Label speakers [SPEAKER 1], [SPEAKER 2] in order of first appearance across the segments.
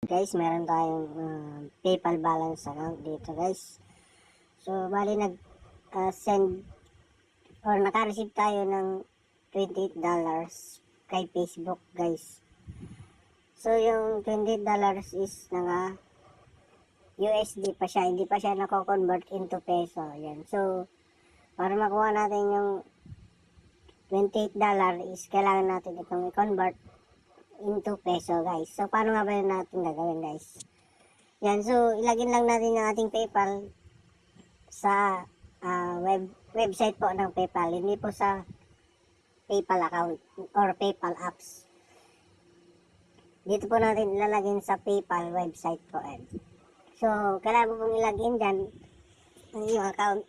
[SPEAKER 1] guys, meron tayong PayPal balance account dito guys. So bali nag-send or naka-receive tayo ng $28 kay Facebook guys. So yung $28 is naka USD pa siya, hindi pa siya nako-convert into peso. Yan. So para makuha natin yung $28 is kailangan natin itong i-convert into peso guys. So paano nga ba yun natin gagawin guys? Yan, so ilagin lang natin yung ating PayPal sa website po ng PayPal, hindi po sa PayPal account or PayPal apps. Dito po natin ilalagin sa PayPal website po. So kailangan po pong ilagin dyan ang iyong account.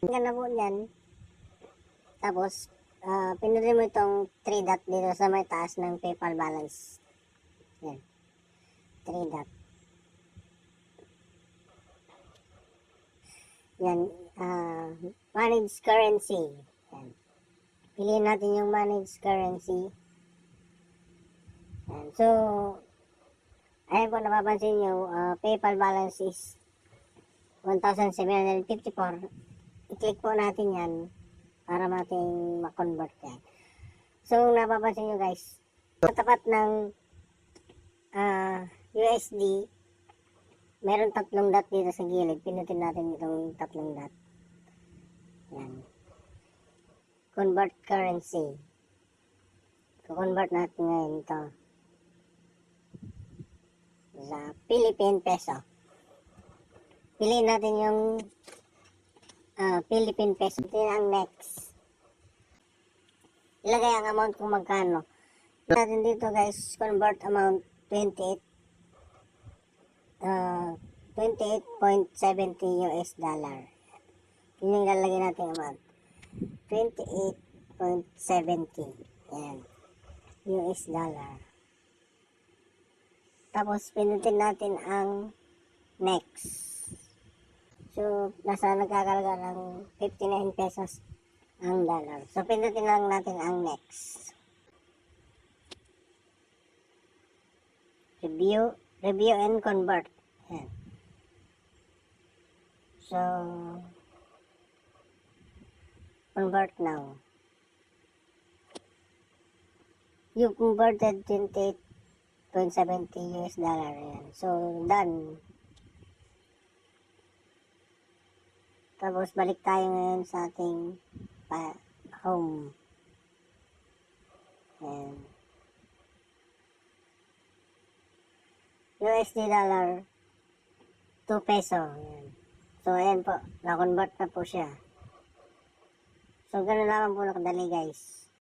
[SPEAKER 1] Tingnan na po dyan. Tapos pinunin mo itong 3 dot dito sa may taas ng PayPal balance. Yan. 3 dot. Yan. Manage currency. Yan. Piliin natin yung manage currency. Yan. So, ayan po napapansin nyo, PayPal balance is 1,754. I-click po natin yan para mating ma-convert yan. So, napapansin nyo guys, katapat ng USD, meron 3 dot dito sa gilid. Pinutin natin itong 3 dot. Yan. Convert currency. So-convert natin ngayon ito sa Philippine peso. Piliin natin yung Philippine peso. Ito ang next. Ilagay ang amount kung magkano. Natin dito guys, convert amount 28.70 US dollar. Yun yung ilalagay natin amount. 28.70. Yan. US dollar. Tapos pinutin natin ang next. So, nasa nagkakalaga ng 59 pesos ang dollar. So, pindutin lang natin ang next. Review and convert. Yan. So, convert now. You converted 28.70 US dollar. Yan. So, done. Tapos balik tayo ngayon sa ating home. Ayan. USD dollar 2 peso. Ayan. So ayan po, na-convert na po siya. So ganun naman po nakadali guys.